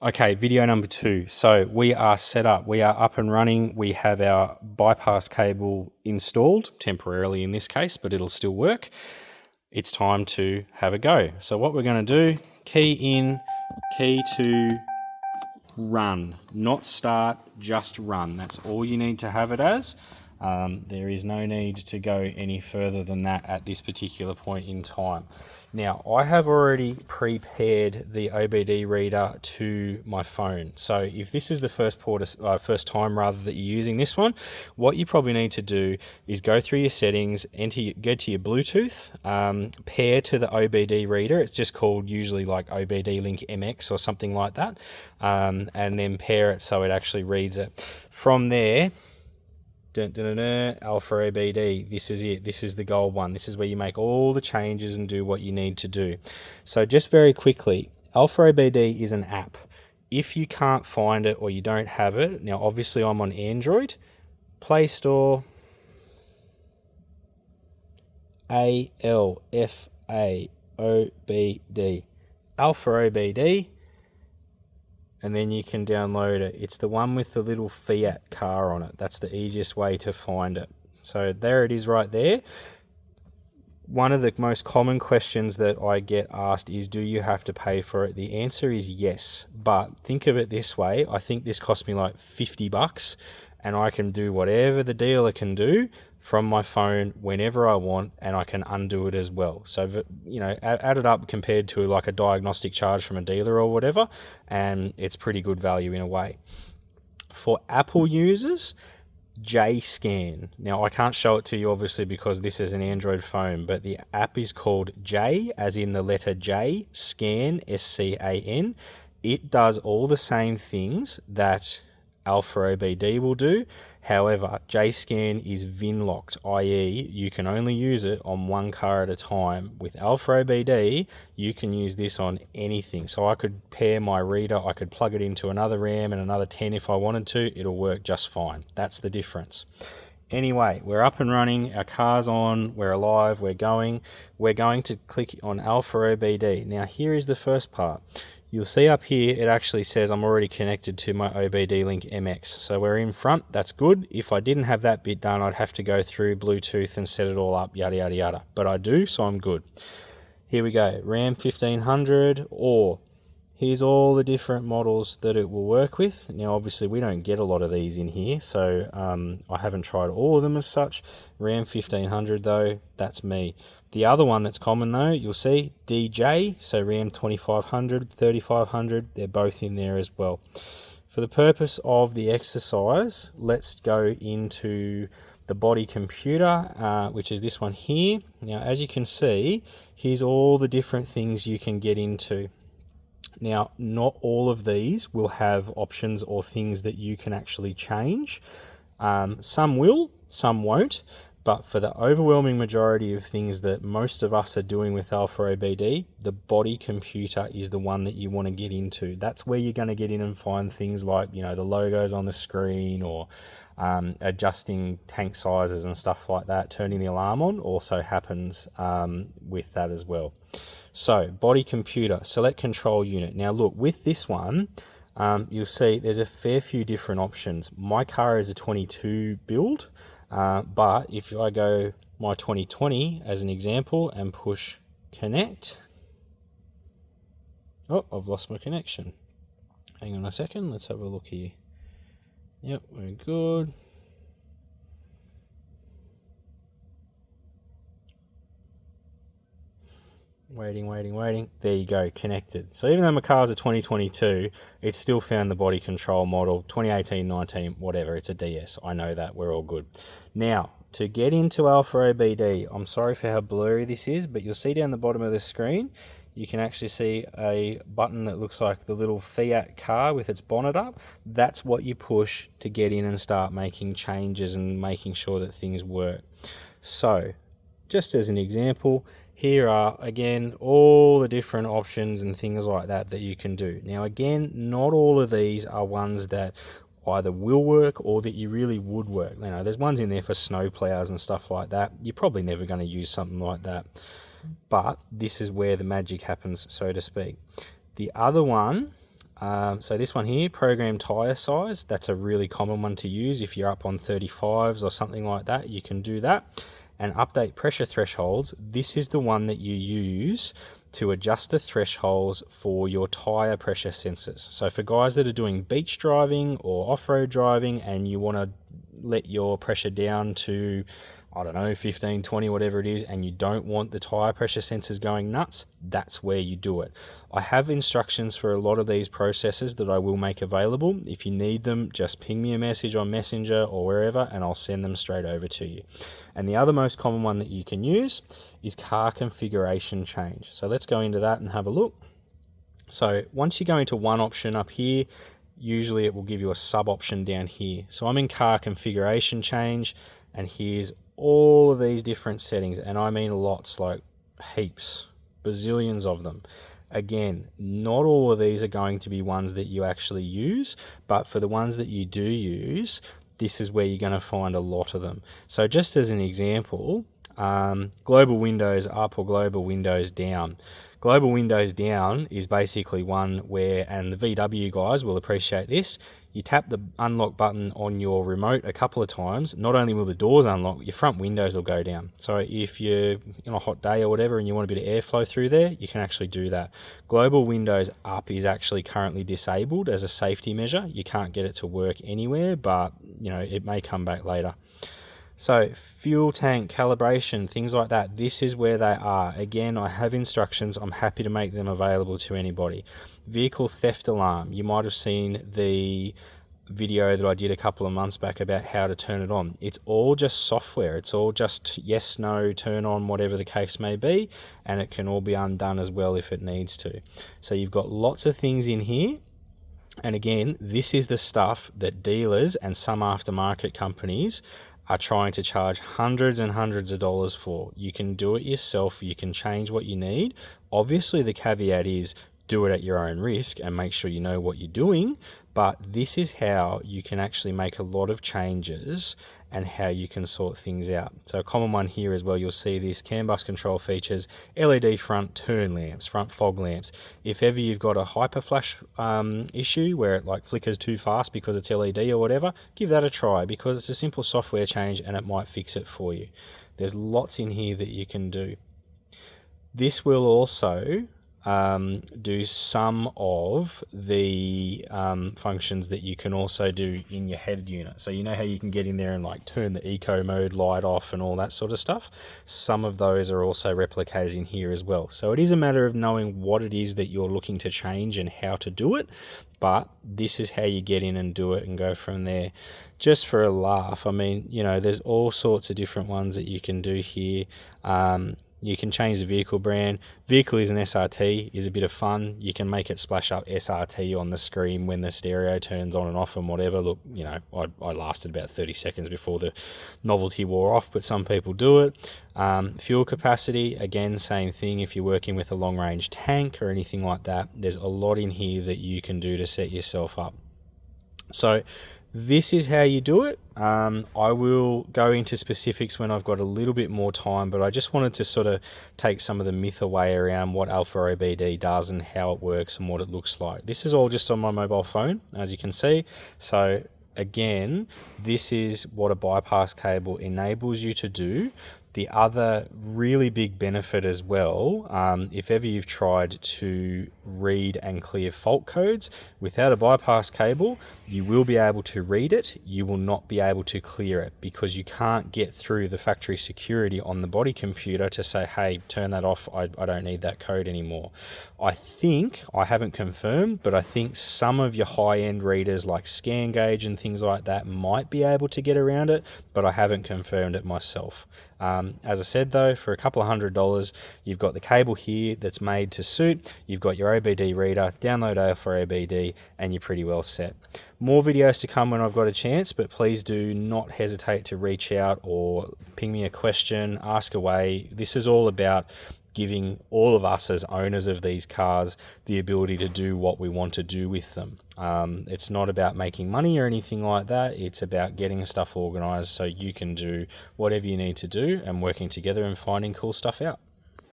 Okay, video number 2. So we are set up. We are up and running. We have our bypass cable installed, temporarily in this case, but it'll still work. It's time to have a go. So what we're going to do, key in, key to run. Not start, just run. That's all you need to have it as. There is no need to go any further than that at this particular point in time. Now, I have already prepared the OBD reader to my phone. So if this is the first time that you're using this one, what you probably need to do is go through your settings, go to your Bluetooth, pair to the OBD reader. It's just called usually like OBD Link MX or something like that, and then pair it so it actually reads it. From there, Alfaobd, this is it. This is the gold one. This is where you make all the changes and do what you need to do. So just very quickly, Alfaobd is an app. If you can't find it or you don't have it, now obviously I'm on Android, Play Store, Alfaobd, Alfaobd, and then you can download it. It's the one with the little Fiat car on it. That's the easiest way to find it. So there it is right there. One of the most common questions that I get asked is, do you have to pay for it? The answer is yes, but think of it this way. I think this cost me like $50, and I can do whatever the dealer can do from my phone whenever I want, and I can undo it as well. So, you know, add it up compared to like a diagnostic charge from a dealer or whatever, and it's pretty good value in a way. For Apple users, JScan. Now, I can't show it to you obviously because this is an Android phone, but the app is called J, as in the letter J, Scan, SCAN. It does all the same things that Alfaobd will do. However, JScan is VIN locked, i.e. you can only use it on one car at a time. With Alfaobd, you can use this on anything. So I could pair my reader, I could plug it into another RAM and another 10 if I wanted to. It'll work just fine. That's the difference. Anyway, we're up and running, our car's on, we're alive, we're going. We're going to click on Alfaobd. Now here is the first part. You'll see up here, it actually says I'm already connected to my OBD Link MX. So we're in front, that's good. If I didn't have that bit done, I'd have to go through Bluetooth and set it all up, yada, yada, yada. But I do, so I'm good. Here we go, RAM 1500, or here's all the different models that it will work with. Now, obviously, we don't get a lot of these in here, so I haven't tried all of them as such. RAM 1500, though, that's me. The other one that's common, though, you'll see DJ, so RAM 2500, 3500, they're both in there as well. For the purpose of the exercise, let's go into the body computer, which is this one here. Now, as you can see, here's all the different things you can get into. Now, not all of these will have options or things that you can actually change. Some will, some won't. But for the overwhelming majority of things that most of us are doing with Alfaobd, the body computer is the one that you want to get into. That's where you're going to get in and find things like, you know, the logos on the screen, or adjusting tank sizes and stuff like that. Turning the alarm on also happens with that as well. So, body computer, select control unit. Now look, with this one, you'll see there's a fair few different options. My car is a 22 build, but if I go my 2020 as an example and push connect, oh, I've lost my connection. Hang on a second, let's have a look here. Yep, we're good. Waiting. There you go, connected. So even though my car's a 2022, it's still found the body control model, 2018, 19, whatever, it's a DS. I know that, we're all good. Now, to get into Alfaobd, I'm sorry for how blurry this is, but you'll see down the bottom of the screen, you can actually see a button that looks like the little Fiat car with its bonnet up. That's what you push to get in and start making changes and making sure that things work. So, just as an example, here are, again, all the different options and things like that that you can do. Now, again, not all of these are ones that either will work or that you really would work. You know, there's ones in there for snow plows and stuff like that. You're probably never going to use something like that. But this is where the magic happens, so to speak. The other one So this one here, program tire size, that's a really common one to use. If you're up on 35s or something like that, you can do that. And update pressure thresholds, this is the one that you use to adjust the thresholds for your tire pressure sensors. So for guys that are doing beach driving or off-road driving and you want to let your pressure down to, I don't know, 15, 20, whatever it is, and you don't want the tire pressure sensors going nuts, that's where you do it. I have instructions for a lot of these processes that I will make available. If you need them, just ping me a message on Messenger or wherever, and I'll send them straight over to you. And the other most common one that you can use is car configuration change. So let's go into that and have a look. So once you go into one option up here, usually it will give you a sub option down here. So I'm in car configuration change, and here's all of these different settings, and I mean lots, like heaps, bazillions of them. Again, not all of these are going to be ones that you actually use, but for the ones that you do use, this is where you're going to find a lot of them. So just as an example, global windows up or global windows down. Global windows down is basically one where, and the VW guys will appreciate this, you tap the unlock button on your remote a couple of times, not only will the doors unlock, your front windows will go down. So if you're on a hot day or whatever and you want a bit of airflow through there, you can actually do that. Global windows up is actually currently disabled as a safety measure. You can't get it to work anywhere, but it may come back later. So fuel tank calibration, things like that, this is where they are. Again, I have instructions. I'm happy to make them available to anybody. Vehicle theft alarm. You might have seen the video that I did a couple of months back about how to turn it on. It's all just software. It's all just yes, no, turn on, whatever the case may be, and it can all be undone as well if it needs to. So you've got lots of things in here. And again, this is the stuff that dealers and some aftermarket companies are trying to charge hundreds and hundreds of dollars for. You can do it yourself. You can change what you need. Obviously, the caveat is do it at your own risk and make sure you know what you're doing. But this is how you can actually make a lot of changes and how you can sort things out. So a common one here as well, you'll see this CAN bus control features, LED front turn lamps, front fog lamps. If ever you've got a hyper flash issue where it like flickers too fast because it's LED or whatever, give that a try because it's a simple software change and it might fix it for you. There's lots in here that you can do. This will also do some of the functions that you can also do in your head unit. So you know how you can get in there and like turn the eco mode light off and all that sort of stuff? Some of those are also replicated in here as well. So it is a matter of knowing what it is that you're looking to change and how to do it, but this is how you get in and do it and go from there. Just for a laugh, I mean, there's all sorts of different ones that you can do here. You can change the vehicle brand. Vehicle is an SRT, is a bit of fun. You can make it splash up SRT on the screen when the stereo turns on and off and whatever. Look, I lasted about 30 seconds before the novelty wore off, but some people do it. Fuel capacity, again, same thing. If you're working with a long range tank or anything like that, there's a lot in here that you can do to set yourself up. So this is how you do it. I will go into specifics when I've got a little bit more time, but I just wanted to sort of take some of the myth away around what Alfaobd does and how it works and what it looks like. This is all just on my mobile phone, as you can see. So again, this is what a bypass cable enables you to do. The other really big benefit as well, if ever you've tried to read and clear fault codes without a bypass cable, you will be able to read it. You will not be able to clear it because you can't get through the factory security on the body computer to say, hey, turn that off. I don't need that code anymore. I haven't confirmed, but I think some of your high-end readers like ScanGauge and things like that might be able to get around it, but I haven't confirmed it myself. As I said though, for a couple of $100, you've got the cable here that's made to suit, you've got your OBD reader, download Alfaobd, and you're pretty well set. More videos to come when I've got a chance, but please do not hesitate to reach out or ping me a question, ask away. This is all about giving all of us as owners of these cars the ability to do what we want to do with them. It's not about making money or anything like that. It's about getting stuff organized so you can do whatever you need to do and working together and finding cool stuff out.